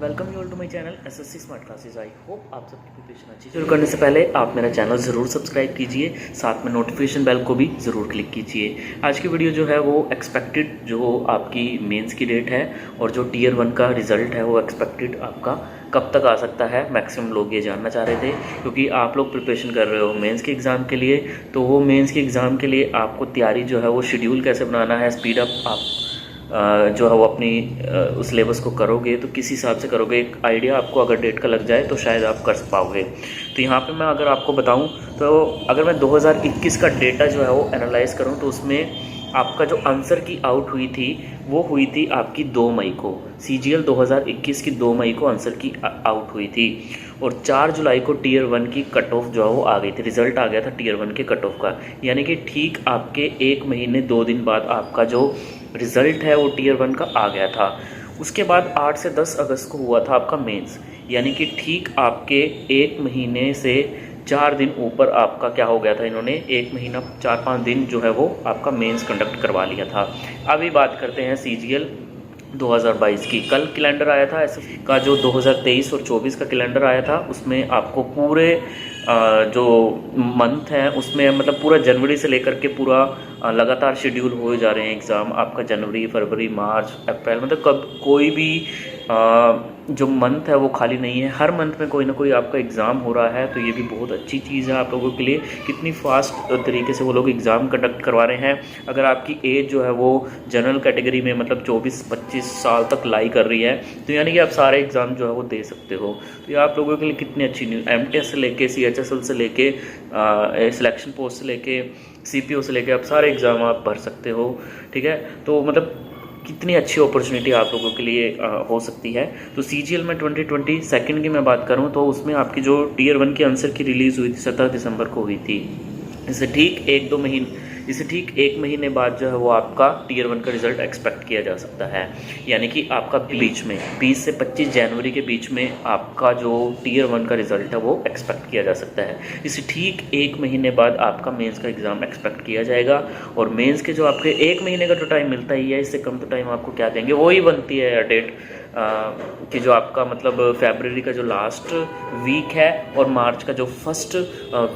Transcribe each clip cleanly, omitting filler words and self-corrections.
Welcome you all to my channel SSC smart classes. I hope आप सबकी preparation अच्छी। शुरू करने से पहले आप मेरा चैनल ज़रूर सब्सक्राइब कीजिए, साथ में नोटिफिकेशन बेल को भी ज़रूर क्लिक कीजिए। आज की वीडियो जो है वो एक्सपेक्टेड जो आपकी मेंस की डेट है और जो टीयर 1 का रिज़ल्ट है वो एक्सपेक्टेड आपका कब तक आ सकता है, मैक्सिमम लोग ये जानना चाह रहे थे। क्योंकि आप लोग प्रिपरेशन कर रहे हो मेंस के एग्ज़ाम के लिए, तो वो मेंस के एग्ज़ाम के लिए आपको तैयारी जो है वो शेड्यूल कैसे बनाना है, स्पीड अप आप जो है वो अपनी उस सिलेबस को करोगे तो किस हिसाब से करोगे, एक आइडिया आपको अगर डेट का लग जाए तो शायद आप कर पाओगे। तो यहाँ पे मैं अगर आपको बताऊँ तो अगर मैं 2021 का डेटा जो है वो एनालाइज़ करूँ तो उसमें आपका जो आंसर की आउट हुई थी वो हुई थी आपकी 2 मई को। CGL 2021 की 2 मई को आंसर की आउट हुई थी और 4 जुलाई को टीयर 1 की कट ऑफ जो है वो आ गई थी, रिजल्ट आ गया था टीयर 1 के कट ऑफ का। यानी कि ठीक आपके 1 महीने 2 दिन बाद आपका जो रिज़ल्ट है वो टीयर 1 का आ गया था। उसके बाद 8 से 10 अगस्त को हुआ था आपका मेंस, यानी कि ठीक आपके 1 महीने से 4 दिन ऊपर आपका क्या हो गया था, इन्होंने 1 महीना 4-5 दिन जो है वो आपका मेंस कंडक्ट करवा लिया था। अभी बात करते हैं CGL 2022 की। कल कैलेंडर आया था SF का, जो 2023 और 24 का कैलेंडर आया था उसमें आपको पूरे जो मंथ हैं उसमें मतलब पूरा जनवरी से लेकर के पूरा लगातार शेड्यूल हो जा रहे हैं एग्ज़ाम आपका। जनवरी, फरवरी, मार्च, अप्रैल, मतलब कब कोई भी जो मंथ है वो खाली नहीं है। हर मंथ में कोई ना कोई आपका एग्ज़ाम हो रहा है, तो ये भी बहुत अच्छी चीज़ है आप लोगों के लिए। कितनी फास्ट तरीके से वो लोग एग्ज़ाम कंडक्ट करवा रहे हैं। अगर आपकी एज जो है वो जनरल कैटेगरी में मतलब 24-25 साल तक लाई कर रही है तो यानी कि आप सारे एग्ज़ाम जो है वो दे सकते हो। तो ये आप लोगों के लिए कितनी अच्छी न्यूज़। MTS से लेके CHSL से लेके सिलेक्शन पोस्ट से लेके CPO से लेके आप सारे एग्ज़ाम आप भर सकते हो, ठीक है। तो मतलब कितनी अच्छी अपॉर्चुनिटी आप लोगों के लिए हो सकती है। तो CGL में 2022 की मैं बात करूं तो उसमें आपकी जो टीयर 1 की आंसर की रिलीज़ हुई थी 17 दिसंबर को हुई थी। इससे ठीक 1 महीने बाद जो है वो आपका टीयर 1 का रिज़ल्ट एक्सपेक्ट किया जा सकता है। यानी कि आपका बीच में 20 से 25 जनवरी के बीच में आपका जो टीयर 1 का रिज़ल्ट है वो एक्सपेक्ट किया जा सकता है। इससे ठीक 1 महीने बाद आपका मेंस का एग्ज़ाम एक्सपेक्ट किया जाएगा। और मेंस के जो आपके 1 महीने का तो टाइम मिलता ही है, इससे कम तो टाइम आपको क्या देंगे, वही बनती है डेट कि जो आपका मतलब फरवरी का जो लास्ट वीक है और मार्च का जो फर्स्ट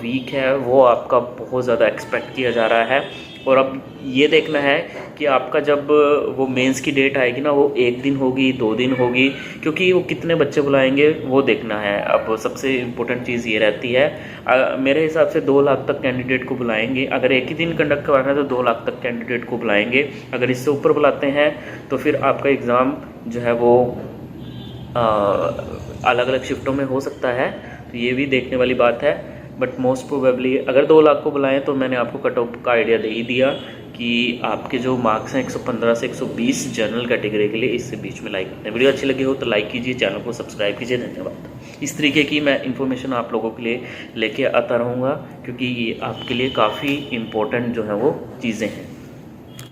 वीक है वो आपका बहुत ज़्यादा एक्सपेक्ट किया जा रहा है। और अब ये देखना है कि आपका जब वो मेंस की डेट आएगी ना, वो 1 दिन होगी, 2 दिन होगी, क्योंकि वो कितने बच्चे बुलाएंगे वो देखना है। अब सबसे इम्पोर्टेंट चीज़ ये रहती है, मेरे हिसाब से 2 लाख तक कैंडिडेट को बुलाएंगे। अगर एक ही दिन कंडक्ट करवाना है तो 2 लाख तक कैंडिडेट को बुलाएंगे। अगर इससे ऊपर बुलाते हैं तो फिर आपका एग्ज़ाम जो है वो अलग अलग शिफ्टों में हो सकता है। तो ये भी देखने वाली बात है। बट मोस्ट प्रोबेबली अगर 2 लाख को बुलाएं तो मैंने आपको कट ऑफ का आइडिया दे ही दिया कि आपके जो मार्क्स हैं 115 से 120 जनरल कैटेगरी के लिए इससे बीच में लाइक करते हैं। वीडियो अच्छी लगी हो तो लाइक कीजिए, चैनल को सब्सक्राइब कीजिए। धन्यवाद। इस तरीके की मैं इन्फॉर्मेशन आप लोगों के लिए लेके आता रहूँगा, क्योंकि ये आपके लिए काफ़ी इम्पोर्टेंट जो है वो चीज़ें हैं।